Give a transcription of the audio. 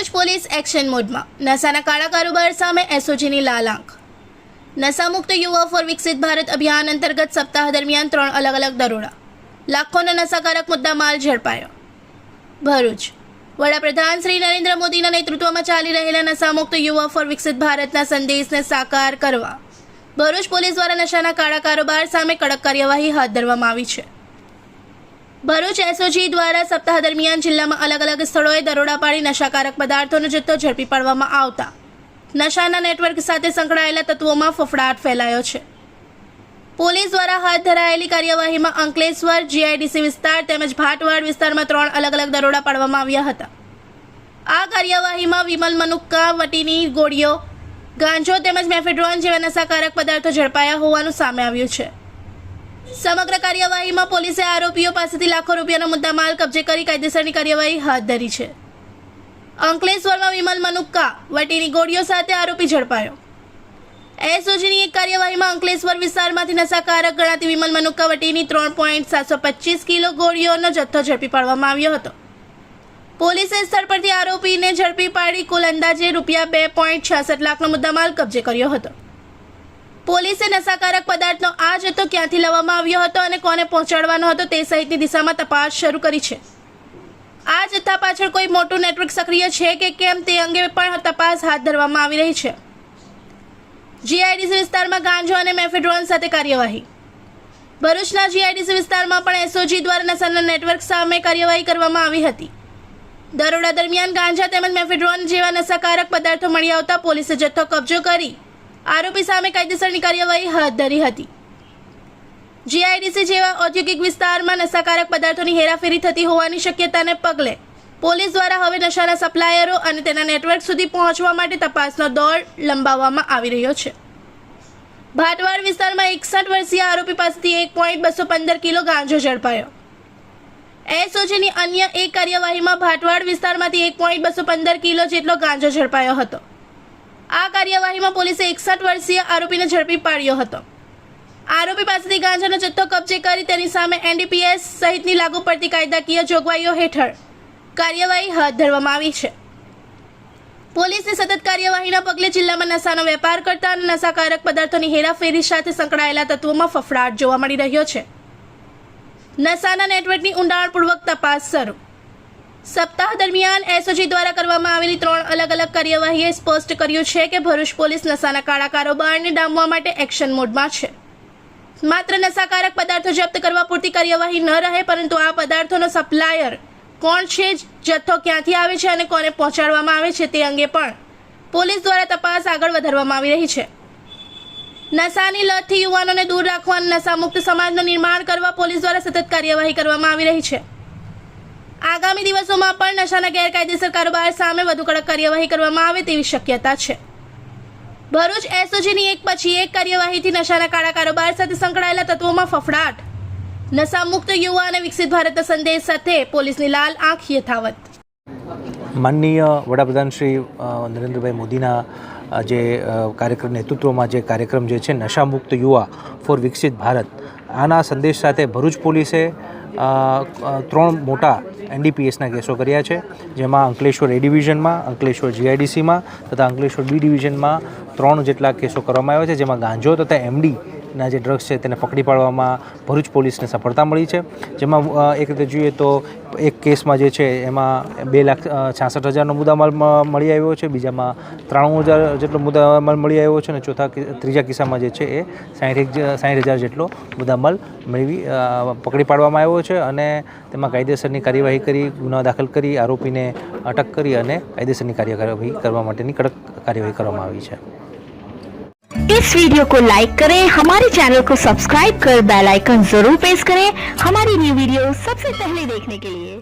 Bharuch police action મોડમાં નશાના કાળા કારોબાર સામે એસઓજીની લાલ આંખ। નશામુક્ત યુવા ફોર વિકસિત ભારત અભિયાન અંતર્ગત સપ્તાહ દરમિયાન 3 અલગ અલગ દરોડા, લાખોનો નશાકારક મુદ્દામાલ ઝડપાયો। ભરૂચ વડાપ્રધાન શ્રી નરેન્દ્ર મોદીના નેતૃત્વમાં ચાલી રહેલા નશામુક્ત યુવા ફોર વિકસિત ભારતના સંદેશને સાકાર કરવા ભરૂચ પોલીસ દ્વારા નશાના કાળા કારોબાર સામે કડક કાર્યવાહી હાથ ધરવામાં આવી છે। ભરૂચ એસઓજી દ્વારા સપ્તાહ દરમિયાન જિલ્લામાં અલગ અલગ સ્થળોએ દરોડા પાડી નશાકારક પદાર્થોનો જથ્થો ઝડપી પાડવામાં આવતા નશાના નેટવર્ક સાથે સંકળાયેલા તત્વોમાં ફફડાટ ફેલાયો છે। પોલીસ દ્વારા હાથ ધરાયેલી કાર્યવાહીમાં અંકલેશ્વર જીઆઈડીસી વિસ્તાર તેમજ ભાટવાડ વિસ્તારમાં 3 અલગ અલગ દરોડા પાડવામાં આવ્યા હતા। આ કાર્યવાહીમાં વિમલ મનુક્કા વટીની ગોળીઓ, ગાંજો તેમજ મેફેડ્રોન જેવા નશાકારક પદાર્થો ઝડપાયા હોવાનું સામે આવ્યું છે। સમગ્ર કાર્યવાહીમાં પોલીસે આરોપીઓ પાસેથી લાખો રૂપિયાનો મુદ્દામાલ કબજે કરી કાયદેસરની કાર્યવાહી હાથ ધરી છે। અંકલેશ્વરમાં વિમલ મનુક્કા વટીની ગોળીઓ સાથે આરોપી ઝડપાયો। એસઓજીની એક કાર્યવાહીમાં અંકલેશ્વર વિસ્તારમાંથી નશાકારક ગણાતી વિમલ મનુક્કા વટીની 3.725 કિલો ગોળીઓનો જથ્થો ઝડપી પાડવામાં આવ્યો હતો। પોલીસે સ્થળ પરથી આરોપીને ઝડપી પાડી કુલ અંદાજે ₹2.66 લાખનો મુદ્દામાલ કબજે કર્યો હતો। પોલીસે નશાકારક પદાર્થનો આ જથ્થો ક્યાંથી લાવવામાં આવ્યો હતો અને કોને પહોંચાડવાનો હતો તે સહિતની દિશામાં તપાસ શરૂ કરી છે। આ જથ્થા પાછળ કોઈ મોટું નેટવર્ક સક્રિય છે કે કેમ તે અંગે પણ તપાસ હાથ ધરવામાં આવી રહી છે। જીઆઈડીસી વિસ્તારમાં ગાંજો અને મેફેડ્રોન સાથે કાર્યવાહી। ભરૂચના જીઆઈડીસી વિસ્તારમાં પણ એસઓજી દ્વારા નશાના નેટવર્ક સામે કાર્યવાહી કરવામાં આવી હતી। દરોડા દરમિયાન ગાંજા તેમજ મેફેડ્રોન જેવા નશાકારક પદાર્થો મળી આવતા પોલીસે જથ્થો કબજો કરી આરોપી સામે કાયદેસરની કાર્યવાહી હાથ ધરી હતી। જીઆઈડીસી જેવા ઔદ્યોગિક વિસ્તારમાં નશાકારક પદાર્થોની હેરાફેરી થતી હોવાની શક્યતાને પગલે પોલીસ દ્વારા હવે નશાના સપ્લાયરો અને તેના નેટવર્ક સુધી પહોંચવા માટે તપાસનો દોર લંબાવવામાં આવી રહ્યો છે। ભાટવાડ વિસ્તારમાં 61 વર્ષીય આરોપી પાસેથી 1.215 કિલો ગાંજો ઝડપાયો। એસઓજીની અન્ય એક કાર્યવાહીમાં ભાટવાડ વિસ્તારમાંથી 1.215 કિલો જેટલો ગાંજો ઝડપાયો હતો। આ કાર્યવાહીમાં પોલીસે 61 વર્ષીય આરોપીને ઝડપી પાડ્યો હતો। આરોપી પાસેથી ગાંજાનો જથ્થો કબજે કરી તેની સામે એનડીપીએસ સહિતની લાગુ પડતી કાયદાકીય જોગવાઈઓ હેઠળ કાર્યવાહી હાથ ધરવામાં આવી છે। પોલીસની સતત કાર્યવાહીના પગલે જિલ્લામાં નશાનો વેપાર કરતા અને નશાકારક પદાર્થોની હેરાફેરી સાથે સંકળાયેલા તત્વોમાં ફફડાટ જોવા મળી રહ્યો છે। નશાના નેટવર્કની ઊંડાણપૂર્વક તપાસ શરૂ। સપ્તાહ દરમિયાન એસઓજી દ્વારા કરવામાં આવેલી 3 અલગ અલગ કાર્યવાહીએ સ્પષ્ટ કર્યું છે કે ભરૂચ પોલીસ નશાના કાળા કારોબારને ડામવા માટે એક્શન મોડમાં છે। માત્ર નશાકારક પદાર્થો જપ્ત કરવા પૂરતી કાર્યવાહી ન રહે, પરંતુ આ પદાર્થોનો સપ્લાયર કોણ છે, જથ્થો ક્યાંથી આવે છે અને કોને પહોંચાડવામાં આવે છે તે અંગે પણ પોલીસ દ્વારા તપાસ આગળ વધારવામાં આવી રહી છે। નશાની લતથી યુવાનોને દૂર રાખવા અને નશામુક્ત સમાજનું નિર્માણ કરવા પોલીસ દ્વારા સતત કાર્યવાહી કરવામાં આવી રહી છે। આગામી દિવસોમાં પણ નશાના ગેરકાયદેસર કારોબાર સામે વધુ કડક કાર્યવાહી કરવામાં આવે તેવી શક્યતા છે। ભરૂચ એસઓજીની એક પછી એક કાર્યવાહીથી નશાના કાળા કારોબાર સાથે સંકળાયેલા તત્વોમાં ફફડાટ, નશામુક્ત યુવા અને વિકસિત ભારતના સંદેશ સાથે પોલીસની લાલ આંખ યથાવત। માનનીય વડાપ્રધાન શ્રી નરેન્દ્રભાઈ મોદીના જે કાર્યક્રમ નેતૃત્વમાં જે કાર્યક્રમ જે છે નશામુક્ત યુવા ફોર વિકસિત ભારત, આના સંદેશ સાથે ભરૂચ પોલીસે 3 મોટા એનડીપીએસના કેસો કર્યા છે, જેમાં અંકલેશ્વર એ ડિવિઝનમાં, અંકલેશ્વર જીઆઈડીસીમાં તથા અંકલેશ્વર બી ડિવિઝનમાં 3 જેટલા કેસો કરવામાં આવ્યા છે, જેમાં ગાંજો તથા એમડીના જે ડ્રગ્સ છે તેને પકડી પાડવામાં ભરૂચ પોલીસને સફળતા મળી છે। જેમાં એક રીતે જોઈએ તો એક કેસમાં જે છે એમાં 2,66,000નો મુદ્દામાલ મળી આવ્યો છે, બીજામાં 93,000 જેટલો મુદ્દામાલ મળી આવ્યો છે અને ત્રીજા કિસ્સામાં જે છે એ 60,000 જેટલો મુદ્દામાલ પકડી પાડવામાં આવ્યો છે અને તેમાં કાયદેસરની કાર્યવાહી કરી, ગુના દાખલ કરી, આરોપીને અટક કરી અને કાયદેસરની કાર્યવાહી કરવા માટેની કડક કાર્યવાહી કરવામાં આવી છે। इस वीडियो को लाइक करें, हमारे चैनल को सब्सक्राइब कर बेल आइकन जरूर प्रेस करें हमारी न्यू वीडियो सबसे पहले देखने के लिए।